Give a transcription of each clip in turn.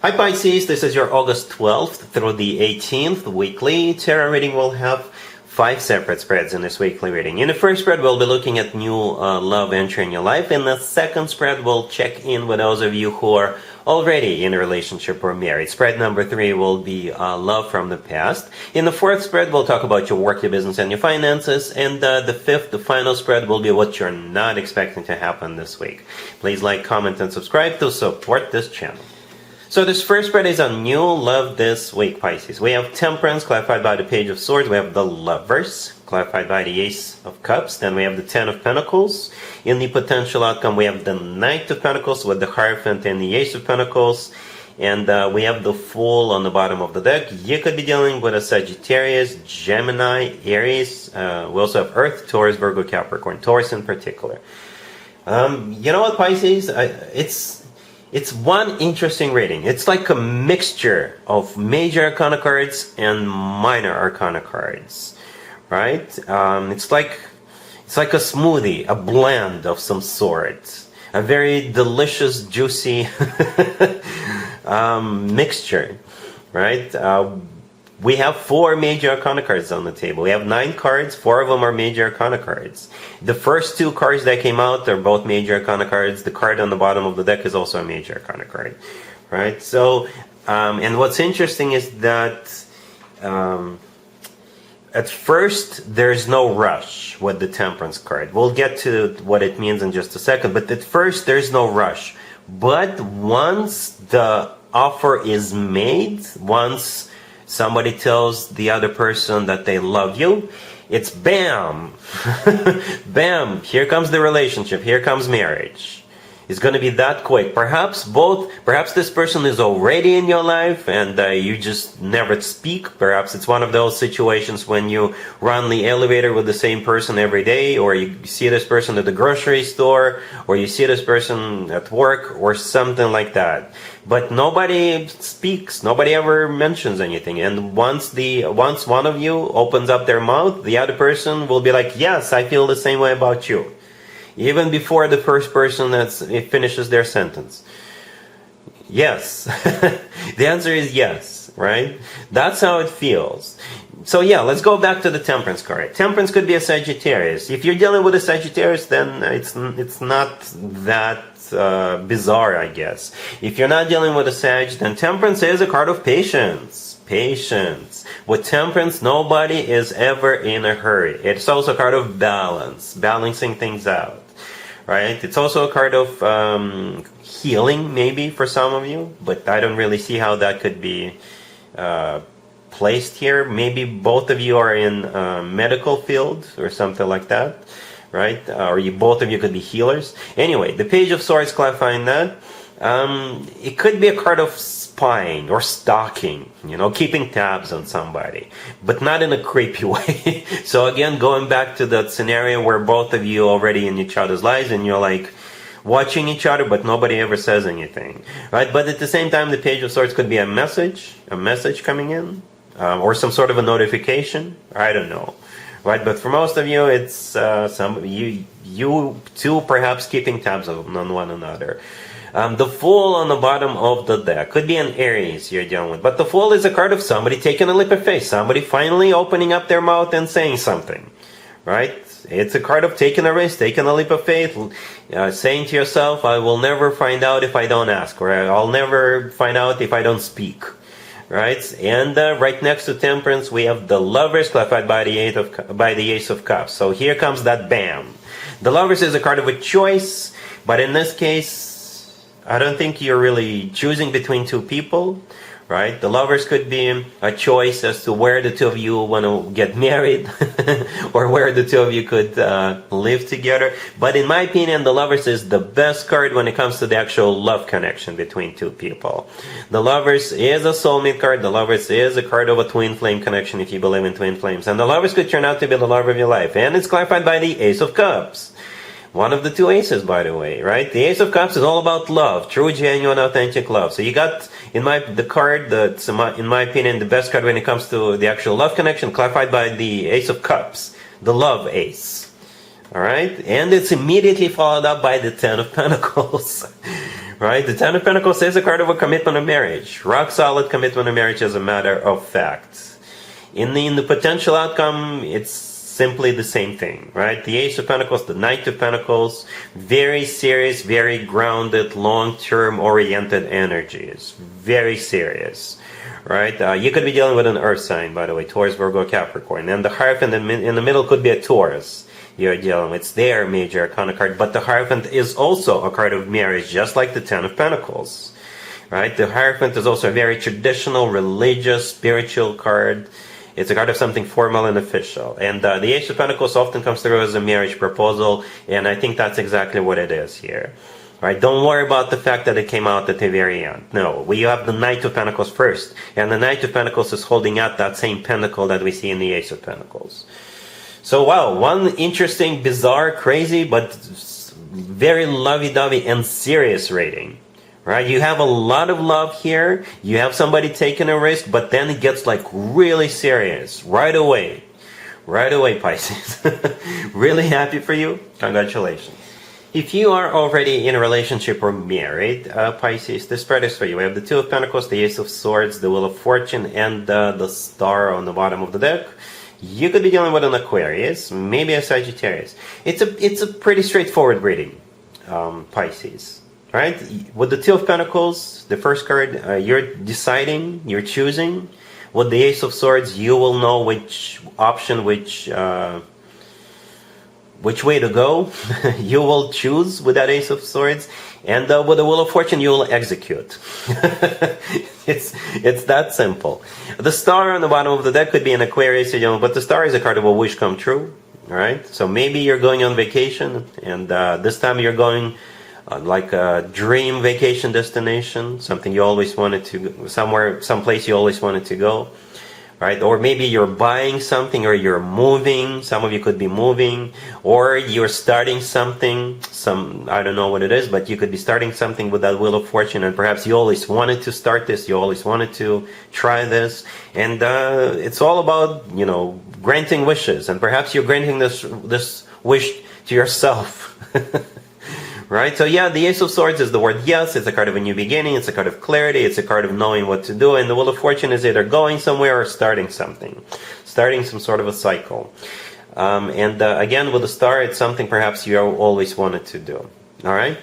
Hi Pisces, this is your August 12th through the 18th weekly tarot reading. We'll have 5 separate spreads in this weekly reading. In the first spread, we'll be looking at new love entering your life. In the second spread, we'll check in with those of you who are already in a relationship or married. Spread number 3 will be love from the past. In the fourth spread, we'll talk about your work, your business, and your finances. And the fifth, the final spread, will be what you're not expecting to happen this week. Please like, comment, and subscribe to support this channel. So this first spread is on new love this week, Pisces. We have Temperance, clarified by the Page of Swords. We have the Lovers, clarified by the Ace of Cups. Then we have the Ten of Pentacles. In the potential outcome, we have the Knight of Pentacles with the Hierophant and the Ace of Pentacles. And we have the Fool on the bottom of the deck. You could be dealing with a Sagittarius, Gemini, Aries. We also have Earth, Taurus, Virgo, Capricorn, Taurus in particular. You know what, Pisces? It's one interesting reading. It's like a mixture of major arcana cards and minor arcana cards, right? It's like a smoothie, a blend of some sort, a very delicious, juicy mixture, right? We have 4 major arcana cards on the table. We have 9 cards. 4 of them are major arcana cards. The first 2 cards that came out are both major arcana cards. The card on the bottom of the deck is also a major arcana card, right? So, and what's interesting is that at first there's no rush with the Temperance card. We'll get to what it means in just a second, but at first there's no rush. But once the offer is made, once somebody tells the other person that they love you, it's bam! Bam! Here comes the relationship, here comes marriage. It's going to be that quick. Perhaps this person is already in your life and you just never speak. Perhaps it's one of those situations when you run the elevator with the same person every day, or you see this person at the grocery store, or you see this person at work, or something like that. But nobody speaks, nobody ever mentions anything. And once one of you opens up their mouth, the other person will be like, yes, I feel the same way about you. Even before the first person finishes their sentence. Yes. The answer is yes, right? That's how it feels. So yeah, let's go back to the Temperance card. Temperance could be a Sagittarius. If you're dealing with a Sagittarius, then it's not that bizarre, I guess. If you're not dealing with a Sag, then Temperance is a card of patience. Patience. With Temperance, nobody is ever in a hurry. It's also a card of balance, balancing things out, right? It's also a card of healing, maybe, for some of you, but I don't really see how that could be placed here. Maybe both of you are in medical field or something like that, right? Or both of you could be healers. Anyway, the Page of Swords clarifying that. It could be a card of spying or stalking, keeping tabs on somebody, but not in a creepy way. So again, going back to that scenario where both of you already in each other's lives and you're like watching each other, but nobody ever says anything, right? But at the same time, the Page of Swords could be a message coming in, or some sort of a notification. I don't know. Right, but for most of you, it's you two perhaps keeping tabs on one another. The Fool on the bottom of the deck could be an Aries you're dealing with, but the Fool is a card of somebody taking a leap of faith, somebody finally opening up their mouth and saying something, right? It's a card of taking a risk, taking a leap of faith, saying to yourself, I will never find out if I don't ask, or I'll never find out if I don't speak. Right, and right next to Temperance, we have the Lovers, clarified by the Ace of Cups. So here comes that bam. The Lovers is a card of a choice, but in this case, I don't think you're really choosing between two people, right? The Lovers could be a choice as to where the two of you want to get married, or where the two of you could live together. But in my opinion, the Lovers is the best card when it comes to the actual love connection between two people. The Lovers is a soulmate card. The Lovers is a card of a twin flame connection, if you believe in twin flames. And the Lovers could turn out to be the love of your life. And it's clarified by the Ace of Cups. One of the 2 aces, by the way, right? The Ace of Cups is all about love, true, genuine, authentic love. So you got, the card that's, in my opinion, the best card when it comes to the actual love connection, clarified by the Ace of Cups, the Love Ace. All right? And it's immediately followed up by the Ten of Pentacles. Right? The Ten of Pentacles is a card of a commitment of marriage. Rock solid commitment of marriage as a matter of fact. In the potential outcome, it's simply the same thing, right? The Ace of Pentacles, the Knight of Pentacles, very serious, very grounded, long-term oriented energies. Very serious, right? You could be dealing with an earth sign, by the way, Taurus, Virgo, Capricorn. And the Hierophant in the middle could be a Taurus you're dealing with. It's their major arcana card, but the Hierophant is also a card of marriage, just like the Ten of Pentacles, right? The Hierophant is also a very traditional, religious, spiritual card. It's a card of something formal and official. And the Ace of Pentacles often comes through as a marriage proposal, and I think that's exactly what it is here. Right? Don't worry about the fact that it came out at the very end. No, we have the Knight of Pentacles first, and the Knight of Pentacles is holding out that same pentacle that we see in the Ace of Pentacles. So wow, one interesting, bizarre, crazy, but very lovey-dovey and serious rating. Right? You have a lot of love here. You have somebody taking a risk, but then it gets like really serious right away. Right away, Pisces. Really happy for you. Congratulations. If you are already in a relationship or married, Pisces, this spread is for you. We have the Two of Pentacles, the Ace of Swords, the Wheel of Fortune, and the Star on the bottom of the deck. You could be dealing with an Aquarius, maybe a Sagittarius. It's a pretty straightforward reading, Pisces. Right? With the Two of Pentacles, the first card, you're deciding, you're choosing. With the Ace of Swords, you will know which option, which way to go. You will choose with that Ace of Swords. And with the Wheel of Fortune, you will execute. It's that simple. The Star on the bottom of the deck could be an Aquarius, but the Star is a card of a wish come true. All right? So maybe you're going on vacation, and this time you're going like a dream vacation destination, something you always wanted to, someplace you always wanted to go, right? Or maybe you're buying something, or you're moving. Some of you could be moving, or you're starting something. I don't know what it is, but you could be starting something with that Wheel of Fortune, and perhaps you always wanted to start this. You always wanted to try this, and it's all about granting wishes, and perhaps you're granting this wish to yourself. Right? So yeah, the Ace of Swords is the word yes. It's a card of a new beginning. It's a card of clarity. It's a card of knowing what to do. And the Wheel of Fortune is either going somewhere or starting something. Starting some sort of a cycle. Again, with the Star, it's something perhaps you always wanted to do. Alright?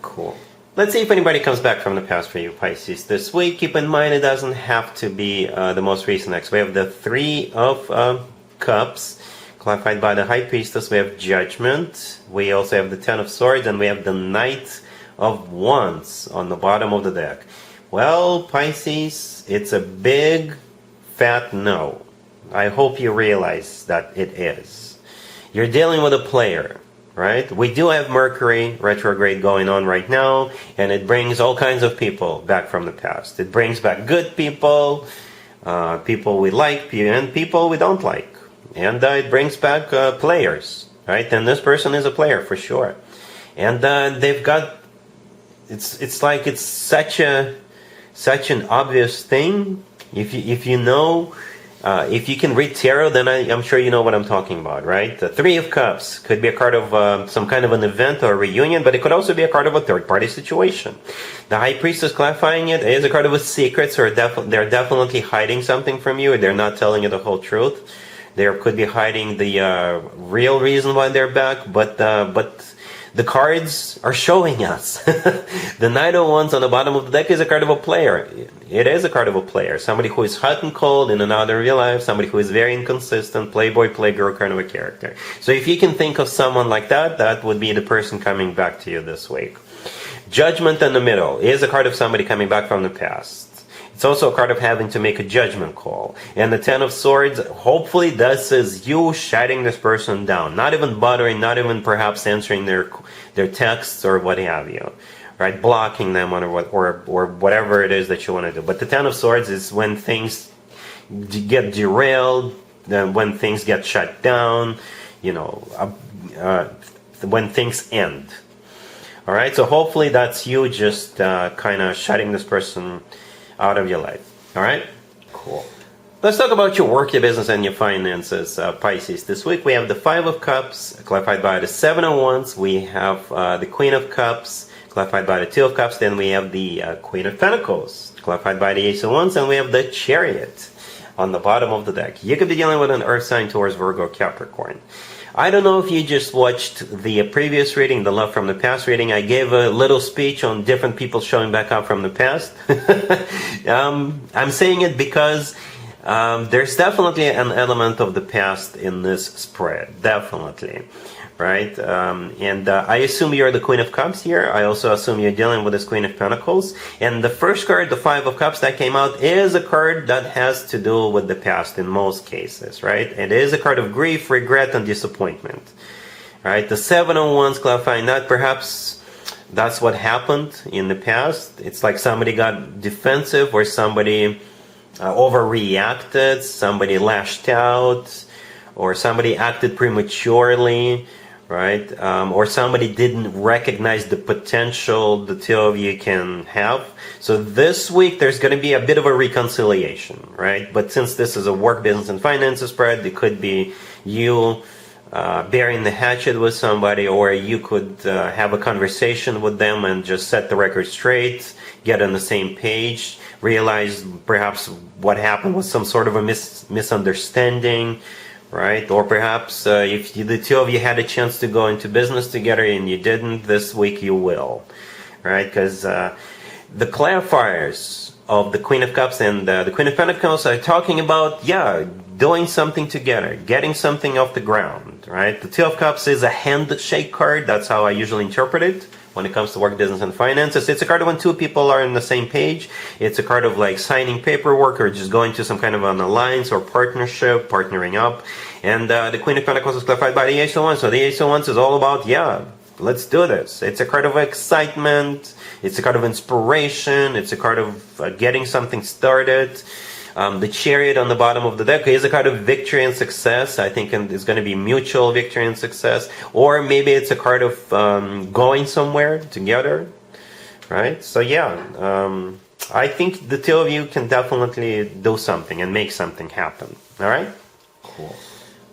Cool. Let's see if anybody comes back from the past for you, Pisces, this week. Keep in mind, it doesn't have to be the most recent ex. We have the Three of Cups. Clarified by the High Priestess, we have Judgment. We also have the Ten of Swords, and we have the Knight of Wands on the bottom of the deck. Well, Pisces, it's a big, fat no. I hope you realize that it is. You're dealing with a player, right? We do have Mercury retrograde going on right now, and it brings all kinds of people back from the past. It brings back good people, people we like, and people we don't like. And it brings back players, right? And this person is a player for sure. And they've got, it's like it's such an obvious thing. If you know, if you can read tarot, then I'm sure you know what I'm talking about, right? The Three of Cups could be a card of some kind of an event or a reunion, but it could also be a card of a third-party situation. The High Priestess, clarifying it, is a card of a secret, so they're definitely hiding something from you, or they're not telling you the whole truth. They could be hiding the real reason why they're back, but the cards are showing us. The Knight of Wands on the bottom of the deck is a card of a player. It is a card of a player. Somebody who is hot and cold in and out of real life, somebody who is very inconsistent, playboy, playgirl kind of a character. So if you can think of someone like that, that would be the person coming back to you this week. Judgment in the middle is a card of somebody coming back from the past. It's also a card of having to make a judgment call. And the Ten of Swords, hopefully this is you shutting this person down. Not even bothering, not even perhaps answering their texts or what have you. Right? Blocking them or whatever it is that you want to do. But the Ten of Swords is when things get derailed, when things get shut down, when things end. Alright, so hopefully that's you just kind of shutting this person out of your life. Alright? Cool. Let's talk about your work, your business, and your finances, Pisces. This week we have the Five of Cups, clarified by the Seven of Wands. We have the Queen of Cups, clarified by the Two of Cups. Then we have the Queen of Pentacles, clarified by the Ace of Wands, and we have the Chariot on the bottom of the deck. You could be dealing with an Earth sign, Taurus, Virgo, Capricorn. I don't know if you just watched the previous reading, the Love from the Past reading. I gave a little speech on different people showing back up from the past. I'm saying it because there's definitely an element of the past in this spread. Definitely. Right? I assume you're the Queen of Cups here. I also assume you're dealing with this Queen of Pentacles. And the first card, the Five of Cups that came out, is a card that has to do with the past in most cases, right? It is a card of grief, regret, and disappointment. Right? The Seven of Wands clarifying that perhaps that's what happened in the past. It's like somebody got defensive or somebody overreacted, somebody lashed out, or somebody acted prematurely, right? Or somebody didn't recognize the potential the two of you can have. So this week there's going to be a bit of a reconciliation, right? But since this is a work, business, and finances spread, it could be you burying the hatchet with somebody, or you could have a conversation with them and just set the record straight, get on the same page, realize perhaps what happened was some sort of a misunderstanding, right? Or perhaps if the two of you had a chance to go into business together and you didn't, this week you will, right? Because the clarifiers of the Queen of Cups and the Queen of Pentacles are talking about, doing something together, getting something off the ground, right? The Two of Cups is a handshake card. That's how I usually interpret it when it comes to work, business, and finances. It's a card of when two people are on the same page. It's a card of like signing paperwork or just going to some kind of an alliance or partnership, partnering up. And the Queen of Pentacles is clarified by the Ace of Wands. So the Ace of Wands is all about, let's do this. It's a card of excitement. It's a card of inspiration. It's a card of getting something started. The Chariot on the bottom of the deck is a card of victory and success. I think it's going to be mutual victory and success. Or maybe it's a card of going somewhere together, right? So I think the two of you can definitely do something and make something happen. All right? Cool.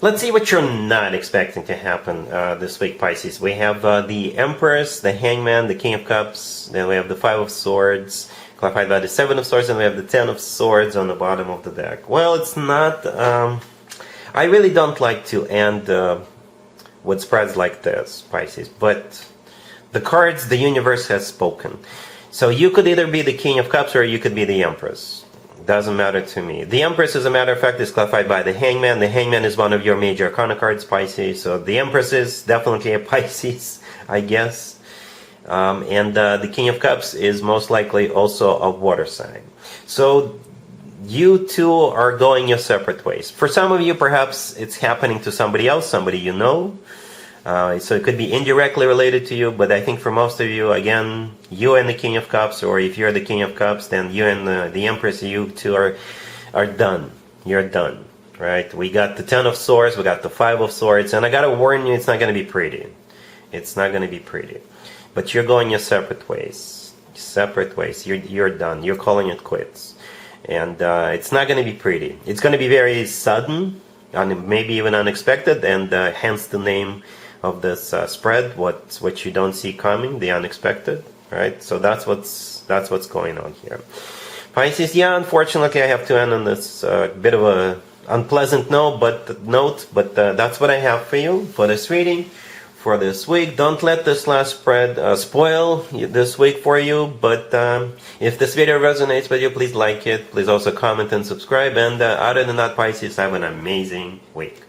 Let's see what you're not expecting to happen this week, Pisces. We have the Empress, the Hangman, the King of Cups. Then we have the Five of Swords, clarified by the Seven of Swords, and we have the Ten of Swords on the bottom of the deck. Well, it's not... I really don't like to end with spreads like this, Pisces, but the cards, the universe has spoken. So you could either be the King of Cups or you could be the Empress. Doesn't matter to me. The Empress, as a matter of fact, is clarified by the Hangman. The Hangman is one of your major arcana cards, Pisces. So the Empress is definitely a Pisces, I guess. And the King of Cups is most likely also a water sign. So you two are going your separate ways. For some of you, perhaps it's happening to somebody else, somebody you know. So it could be indirectly related to you, but I think for most of you, again, you and the King of Cups, or if you're the King of Cups, then you and the Empress, you two are done. You're done, right? We got the Ten of Swords, we got the Five of Swords, and I gotta warn you, it's not gonna be pretty. It's not gonna be pretty. But you're going your separate ways. Separate ways. You're done. You're calling it quits. And it's not gonna be pretty. It's gonna be very sudden, and maybe even unexpected, and hence the name of this spread, what you don't see coming, the unexpected, right? So that's what's going on here. Pisces, unfortunately I have to end on this bit of a unpleasant note, but that's what I have for you for this reading for this week. Don't let this last spread spoil this week for you, but if this video resonates with you, please like it, please also comment and subscribe, and other than that, Pisces, have an amazing week.